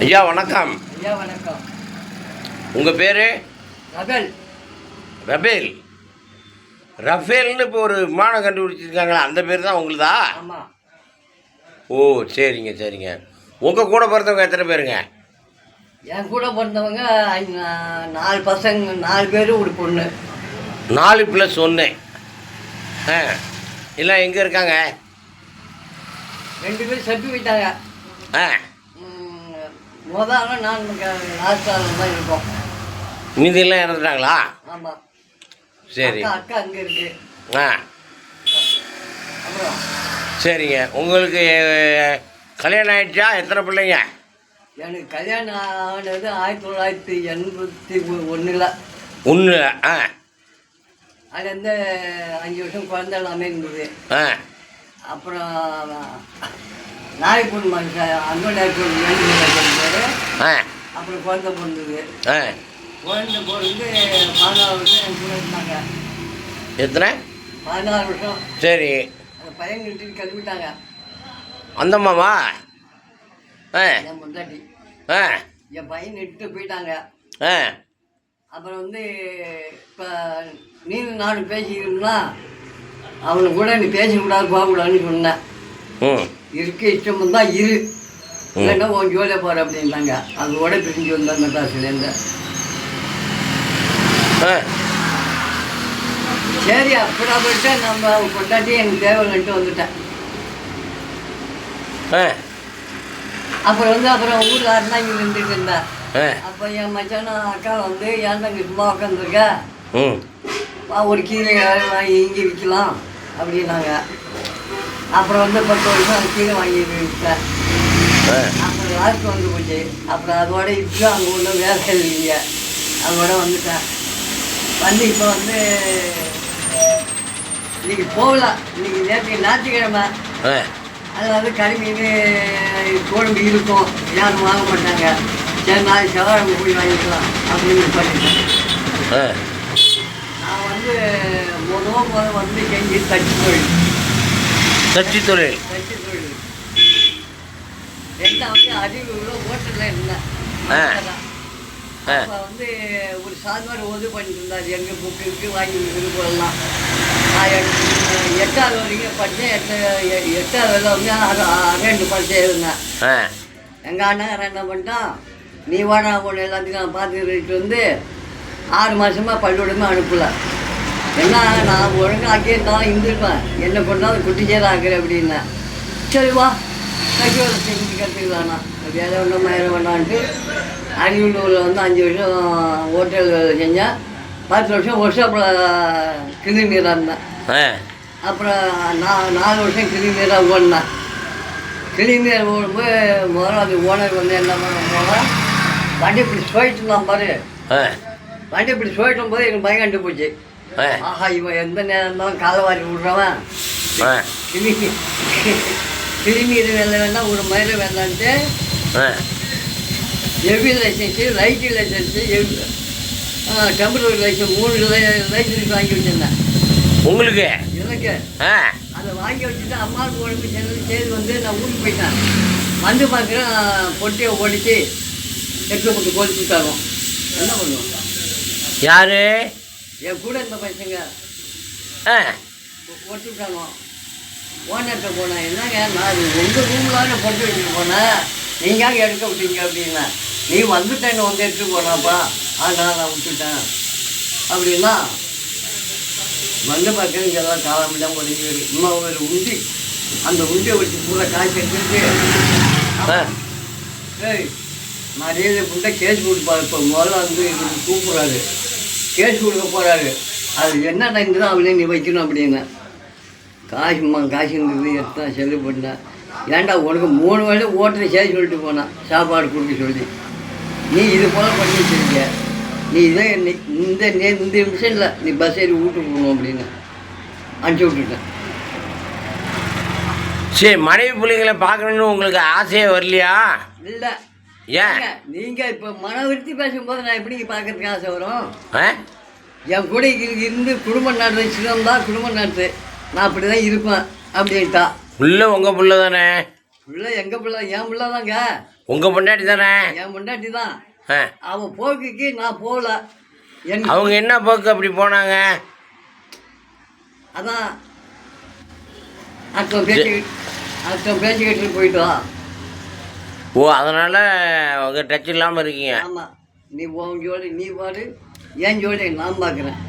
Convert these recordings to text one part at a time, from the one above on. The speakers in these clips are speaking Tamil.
ஐயா வணக்கம். ஐயா வணக்கம். உங்கள் பேர்? ரபேல். ரபேல். ரஃபேல்னு இப்போ ஒரு விமானம் கண்டுபிடிச்சிருக்காங்களா, அந்த பேர் தான் உங்களுதா? ஆமாம். ஓ சரிங்க சரிங்க. உங்கள் கூட பிறந்தவங்க எத்தனை பேருங்க? என் கூட பிறந்தவங்க 4 பசங்க, 4 பேர் ஒரு பொண்ணு. 4+1. ஆ எல்லாம் எங்கே இருக்காங்க? 2 பேர் செத்து போயிட்டாங்க. ஆ முதல்ல நான் லாஸ்டாவில் தான் இருக்கோம். மீதியெல்லாம் இறந்துட்டாங்களா? ஆமாம். சரி. அக்கா அங்கே இருக்கு. ஆ அப்புறம் சரிங்க. உங்களுக்கு கல்யாணம் ஆகிடுச்சா? எத்தனை பிள்ளைங்க? எனக்கு கல்யாணம் ஆனது 1981. ஒன்று. ஆ அதுலேருந்து 5 வருஷம் குழந்தை எல்லாமே இருந்தது. ஆ அப்புறம் நாய்க்குன் மனுஷன் அங்கோடாய்க்குன் பேர். ஆ அப்புறம் குழந்தை பிறந்தது. ஆ குழந்தை பிறந்து 14 வருஷம் என் கூட இருந்தாங்க. எத்தனை? 14 வருஷம். சரி. அந்த பையன் கிட்ட கிளம்பிட்டாங்க. அந்தம்மாவா? ஆ என் முன்னாடி ஆ என் பையன் இட்டு போயிட்டாங்க. ஆ அப்புறம் இப்போ நீனும் நானும் பேசிக்கிறோம்னா அவனை கூட நீ பேசக்கூடாது, போகக்கூடாதுன்னு சொன்னேன். ம் இருக்க இஷ்டம் தான் இரு, இல்லைன்னா உன் ஜோலியாக போகிற அப்படின்ட்டாங்க. அதோட பிரிஞ்சு வந்தேன் மெட்ராஸ்லேருந்து. ஆ சரி அப்படின்னா போயிட்டு நம்ம கொண்டாட்டி எனக்கு தேவைன்னுட்டு வந்துட்டேன். ஆ அப்புறம் ஊரில் இருந்தால் இங்கே இருந்துட்டு இருந்தேன். ஆ அப்போ என் மச்சானும் அக்கா வந்து ஏன் தங்க சும்மா உட்காந்துருக்க, ம் ஒரு கீரை வாங்கி இங்கே விற்கலாம் அப்படின்னாங்க. அப்புறம் 10 வருஷம் கீரை வாங்கி விற்றேன். ஆ அப்புறம் லாஸ்ட் வந்து போச்சு. அப்புறம் அதோட இப்போ அங்கே ஒன்றும் வேலை இல்லைங்க. அதோட வந்துட்டேன். இப்போ இன்னைக்கு போகலாம். இன்னைக்கு நேற்று ஞாயிற்றுக்கிழமை. ஆ அதாவது கறி மீன் குழம்பு இருக்கும், யாரும் வாங்க மாட்டாங்க. சரி நாளைக்கு செவ்வாய்க்கிழமை போய் வாங்கிக்கலாம் அப்படின்னு பண்ணிட்டேன். ஆ நான் முதல் செஞ்சு தச்சு தொழில். தச்சு தொழில். தச்சு தொழில். ரெண்டாவது அறிவுள்ள ஹோட்டலில் இருந்தேன். ஆ ஆ அப்போ ஒரு சாதாரண உதவி பண்ணிட்டு இருந்தார். எங்கள் புக்கு வாங்கி விருப்பம்லாம். நான் 8வது வரைக்கும் படித்தேன். 8வது 2 படித்தே இருந்தேன். ஆ எங்கள் அண்ணன் என்ன பண்ணிட்டான், நீ வாடா பொண்ணு எல்லாத்தையும் நான் பார்த்துக்கிட்டு 6 மாதமாக பள்ளிக்கூடமே அனுப்பலை. ஏன்னா நான் ஒழுங்காக ஆக்கியிருந்தாலும் இருந்திருப்பேன். என்ன கொண்டாலும் குட்டிச்சேரம் ஆக்குறேன் அப்படின்னேன். சரி வா கைக்கு வேலை செஞ்சு கற்றுக்கலாண்ணா, வேலை ஒன்றும் மயிர வேண்டான்ட்டு அரியலூரில் 5 வருஷம் ஹோட்டல் வேலை செஞ்சேன். 10 வருஷம் ஒர்க் ஷாப்பில் கிளீனராக இருந்தேன். ஆ அப்புறம் நான் 4 வருஷம் கிளீனராக ஓடினேன். கிளீனர் ஓடும்போது முதல்ல அது ஓனர் என்ன பண்ண வண்டி இப்படி போயிட்டு இருந்தான் பாரு. ஆ வண்டி இப்படி போயிட்டும் போது எனக்கு பயம் கண்டு போச்சு. ஆ ஆஹா, இவன் எந்த நேரம் இருந்தாலும் காலை வாரி விட்றவன். ஆ கிளீனர் வேலை வேண்டாம், ஒரு மயில வேண்டான்ட்டு ஆ heavy licence, light licence, temporary licence 3 licence வாங்கி வச்சுருந்தேன். உங்களுக்கு? எனக்கு ஆ அதை வாங்கி வச்சுட்டு அம்மாவுக்கு உடம்பு செய்து நான் ஊருக்கு போயிட்டேன். பார்க்குறேன், பொட்டியை ஓடிச்சு போட்டு கொளுத்து தரோம். என்ன பண்ணுவோம்? யாரு? என் கூட இருந்த பசங்க ஆ ஒட்டுட்டானோ. ஓனர்கிட்ட போனேன், என்னங்க நான் உங்கள் ரூம்லான்னு பொட்டு வச்சுட்டு போனேன், நீங்கள் எடுக்க விட்டீங்க அப்படின்னா. நீ வந்துட்டேன்னு எடுத்துட்டு போனாப்பா, அதனால் நான் விட்டுட்டேன் அப்படின்னா. பார்க்குறது இங்கெல்லாம் காலமெல்லாம் ஒதுங்கி இன்னும் ஒரு உண்டி, அந்த உண்டியை வச்சு பூரா காய்ச்சி எடுத்துட்டு ஏய் நிறைய புண்டை கேஸ் கொடுப்பாரு. இப்போ முதல்ல கூப்பிட்றாரு, கேஸ் கொடுக்க போகிறாரு. அது என்ன இருந்ததோ அவளே நீ வைக்கணும் அப்படின்னு. காசு இருந்தது எடுத்தான் செல்லு பண்ணேன். ஏன்டா உனக்கு 3 வேளை ஓட்டரை செய்ய சொல்லிட்டு போனான், சாப்பாடு கொடுக்க சொல்லி. நீ இது போல் பண்ணி வச்சுருக்க, நீ இதே இந்த நிமிஷம்ல நீ பஸ் ஏறி வீட்டுக்கு போகணும் அப்படின்னு அனுப்பிச்சி விட்டுட்டேன். சரி, மனைவி பிள்ளைங்களை பார்க்கணுன்னு உங்களுக்கு ஆசையே வரலையா? இல்லை. ஏன்? நீங்கள் இப்போ மன விருத்தி பேசும்போது நான் எப்படி பார்க்கறதுக்கு ஆசை வரும்? ஆ என் கூட இருந்து குடும்பம் நடத்துச்சுதான் குடும்பம் நடத்து, நான் அப்படி தான் இருப்பேன் அப்படின்ட்டா. புள்ள உங்கள் புள்ள தானே? பிள்ளை எங்கள் பிள்ளை என் பிள்ளை தாங்க. உங்கள் பொண்டாட்டி தானே? என் பொண்டாட்டி தான். ஆ, அவன் போக்குக்கு நான் போகல. அவங்க என்ன போக்கு அப்படி போனாங்க? அதான் அர்த்தம் பேசிக்கிட்டு போயிட்டோம். ஓ, அதனால் அவங்க டச் இல்லாமல் இருக்கீங்க. ஆமாம், நீ உன் ஜோடி நீ பாரு, என் ஜோடி நான் பார்க்குறேன்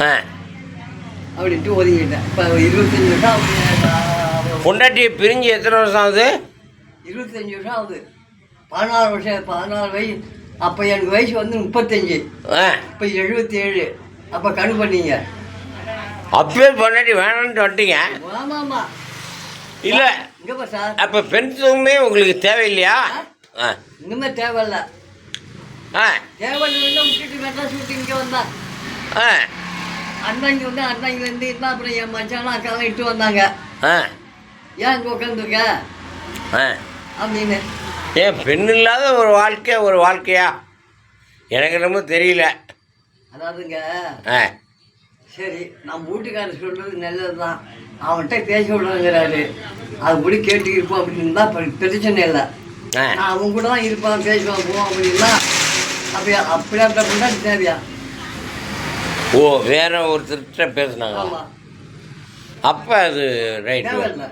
ஆ, அப்படின்ட்டு ஒதுங்கிட்டேன். இப்போ 25 வருஷம் ஆகுது. பொண்டாட்டியை பிரிஞ்சு எத்தனை வருஷம் ஆகுது? 25 வருஷம் ஆகுது. 14 வயசு. அப்போ எனக்கு வயசு வந்து 35. ஆ, இப்போ 77. அப்போ கணக்கு பண்ணீங்க. அப்பயே பொண்டாட்டி வேணான்ட்டு வந்துட்டீங்க? ஆமாம்மா. இல்லை, இங்கேப்பா சார், அப்போ பென்ஷனுமே உங்களுக்கு தேவையில்லையா? ஆ, இன்னுமே தேவையில்ல. ஆ, தேவையில்லை விட்டுட்டு மெட்ராஸ் விட்டு இங்கே வந்தான். ஆ, அண்ணாங்க வந்து அண்ணாங்கிலேருந்து இருந்தால் அப்புறம் என் மச்சானா அக்காலாம் இட்டு வந்தாங்க. ஆ, ஏன் இங்கே உட்காந்துருக்க ஆ. அப்படின்னு. ஏன் பெண் இல்லாத ஒரு வாழ்க்கையா? எனக்கு ரொம்ப தெரியல. அதாவதுங்க, ஆ, சரி நம்ம வீட்டுக்காரர் சொல்கிறது நல்லது தான், அவன்கிட்ட பேச விடுறாங்கிறாரு, அது கூட கேட்டு இருப்போம் அப்படின்னு தான் பிரச்சனை இல்லை. ஆ. நான் அவன் கூட தான் இருப்பான், பேசுவான், போவோம் அப்படின்னா அப்படியா தான் தேவையா? ஓ, வேற ஒருத்தர்கிட்ட பேசுனாங்க. ஆமாம், அப்போ அது ரைட்டு. தேவையில்லை.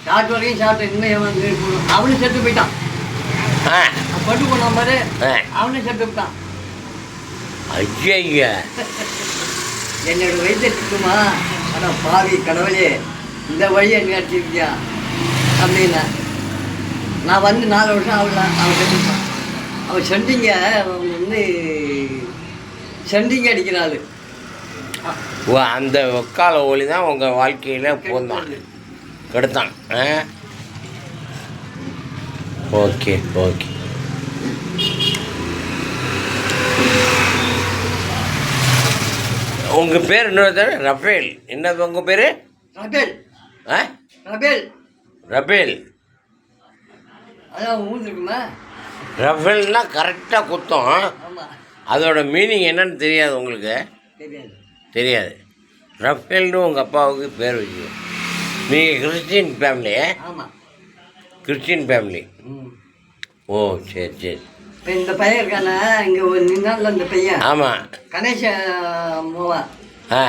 சாப்பிட்டு வரைக்கும் சாப்பிட்ட இன்னும் வந்து அவனும் செத்து போயிட்டான். ஆ, பட்டு போனான் பாரு, ஆ. அவனும் செத்து விட்டான். ஐயா, என்னோட வயசை திட்டுமா, ஆனால் பாவி கடவுளே இந்த வழி என்ன அடிச்சிருக்கியா அப்படின்னா. நான் வந்து 4 வருஷம் ஆகல, அவன் செத்துட்டான். அவன் செண்டிங்க, அவன் வந்து செண்டிங்க அடிக்கிறாள். ஓ, அந்த ஒக்கால ஒளி தான் உங்கள் வாழ்க்கையில் போந்தான் கெடுத்தான். ஆ, ஓகே ஓகே. உங்கள் பேர் இன்னொரு ரஃபேல். என்னது உங்கள் பேர்? ரபேல். ஆ, ரபேல். ரபேல். அதான் ஊந்துருக்குமா? ரஃபேல்னா கரெக்டாக குத்தம். ஆமாம். அதோட மீனிங் என்னன்னு தெரியாது உங்களுக்கு? தெரியாது. தெரியாது. ரஃபேல்னு உங்கள் அப்பாவுக்கு பேர் வச்சு. நீங்கள் கிறிஸ்டின் ஃபேமிலி? ஆமாம், கிறிஸ்டின் ஃபேமிலி. ம். ஓ, சரி சரி. இப்போ இந்த பையன் இருக்கானே, இங்கே ஒரு நின்னால இந்த பையன் ஆமாம். கணேச மோவா. ஆ,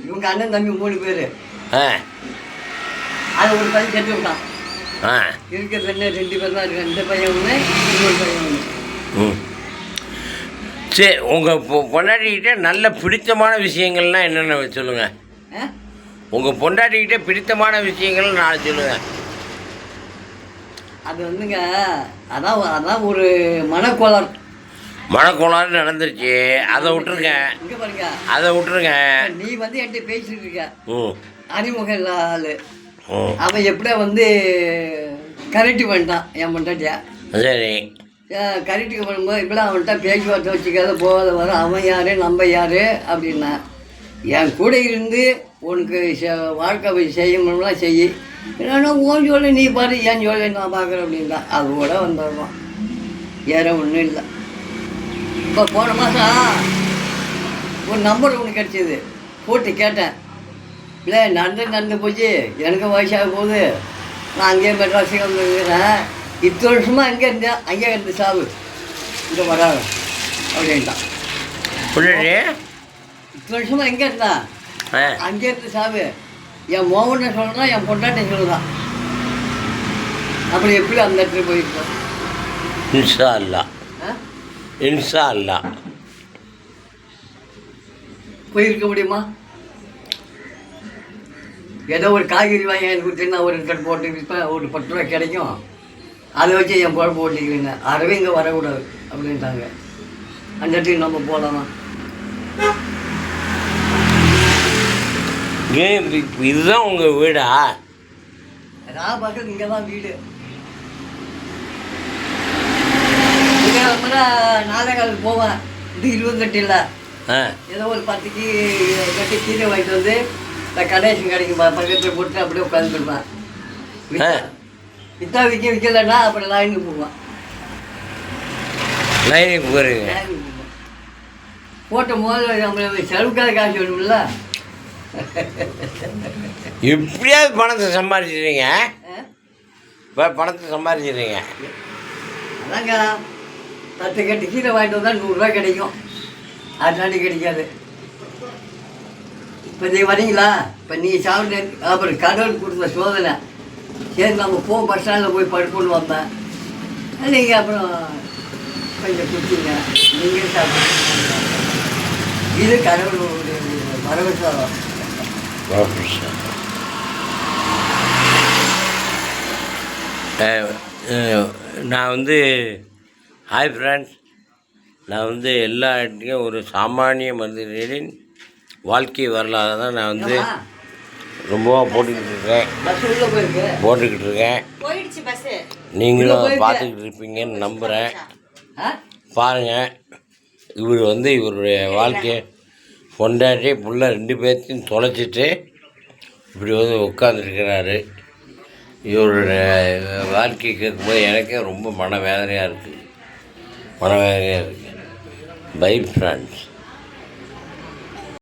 இவங்க அண்ணன் தம்பி 3 பேர். ஆ, அது ஒரு பையன் செத்து விட்டான். ஆ. இருக்கிறது என்ன 2 பேர் தான் இருக்காங்க. இந்த பையன் ஒன்று, இன்னொரு பையன் ஒன்று. ம், சரி. உங்கள் பொண்டாட்டிக்கிட்ட நல்ல பிடித்தமான விஷயங்கள்லாம் என்னென்ன சொல்லுங்கள். ஆ? உங்கள் பொண்டாட்டிக்கிட்ட பிடித்தமான விஷயங்கள் நான் சொல்லுங்கள். அது வந்துங்க, அதான் ஒரு மனக்கோளாறு. மனக்கோளாறு நடந்துருச்சு, அதை விட்டுருங்க. இங்கே பாருங்க, அதை விட்டுருங்க. நீ வந்து என்கிட்ட பேசிட்டு இருக்க, ம், அறிமுகம் இல்ல ஆள். ம், அவன் எப்படியா வந்து கரெக்டு பண்ணிட்டான் என் பொண்டாட்டியா. சரி. கரெக்டுக்கு பண்ணும்போது இப்படி அவன்கிட்ட பேச்சுவார்த்தை வச்சுக்காத, போகாத வர, அவன் யார் நம்ம யார் அப்படின்னா. என் கூட இருந்து உனக்கு வாழ்க்கை செய்யணும்லாம் செய், இல்லைன்னா உன் ஜோலி நீ பாரு, என் ஜோலி நான் பார்க்குறேன் அப்படின்னா அது கூட வந்துடுவான். வேற ஒன்றும் இல்லை. இப்போ போன மாதம் ஒரு நம்பர் ஒன்று கிடச்சிது, போட்டு கேட்டேன். இல்லை நடந்து போச்சு, எனக்கு வயசாக போகுது, நான் அங்கேயே மெட்ராஸுக்கு வந்துருக்கிறேன், 10 வருஷமாக அங்கே இருந்தேன், அங்கே இருந்து சாவு இங்கே வராது அப்படின்ட்டான். புள்ளி 10 வருஷமாக எங்கே இருந்தா, ஆ, அங்கே இருந்து சாவு. என் மோகனை சொல்கிறான், என் பொண்டாட்டி சொல்லுதான். அப்படி எப்படி அந்த இடத்துல போயிருக்கோம்? இன்ஷா அல்லா, ஆ? இன்ஷா அல்லா. போயிருக்க முடியுமா? ஏதோ ஒரு காய்கறி வாங்கி எனக்கு கொடுத்தீங்கன்னா ஒரு கட் போட்டு விற்பேன், ஒரு 10 ரூபா கிடைக்கும், அதை வச்சு என் குழம்பு ஓட்டிக்கிறீங்க, அறவே இங்கே வரக்கூடாது அப்படின்ட்டாங்க. அந்த இடத்துக்கு நம்ம போகலாமா? இதுதான் உங்கள் வீடா? நான் பார்க்குறது இங்கே தான் வீடு. இங்கே முறை 4 காலுக்கு போவேன், இது 28 இல்லை, ஆ, ஏதோ ஒரு 10 கட்டி கீரை வாங்கிட்டு வந்து இந்த கணேசன் கடைக்கு பக்கத்தில் போட்டு அப்படியே உட்காந்துருப்பேன். விற்றா விற்கலைன்னா அப்புறம் லைனுக்கு போவேன். லைனுக்கு போகிறீங்க? லைனுக்கு போவேன். போட்ட முதல்ல நம்மளுக்கு செலவுக்காக காசு வேணும்ல. எப்படியாவது பணத்தை சம்பாதிச்சிடுறீங்க. இப்போ பணத்தை சம்பாதிச்சிடுறீங்க. அதாங்க 10 கட்டு கீரை வாங்கிட்டு வந்தால் 100 கிடைக்கும். அதனாடி கிடைக்காது. இப்போ நீங்கள் வரீங்களா? இப்போ நீங்கள் சாப்பிட்டு அப்புறம் கடவுள் கொடுத்த சோதனை. சரி நம்ம பஸ் ஸ்டாண்டில் போய் படுப்போன்னு வந்தேன். நீங்கள் அப்புறம் கொஞ்சம் குடிச்சிங்க, நீங்கள் சாப்பிட்டு. இது கடவுளுடைய வரவிசாரம். நான் ஹாய் ஃப்ரெண்ட்ஸ், நான் எல்லா இடத்துலையும் ஒரு சாமானிய மனிதர்களின் வாழ்க்கை வரலாறு தான் நான் ரொம்பவா போட்டுக்கிட்டு இருக்கேன். நீங்களும் பார்த்துக்கிட்டு இருப்பீங்கன்னு நம்புகிறேன். பாருங்கள், இவர் இவருடைய வாழ்க்கையை பொண்டாட்டி புள்ள 2 பேர்த்தையும் தொலைச்சிட்டு இப்படி உட்காந்துருக்கிறாரு. இவருடைய வாழ்க்கை கேட்கும்போது எனக்கே ரொம்ப மனவேதனையாக இருக்குது. Bye friends.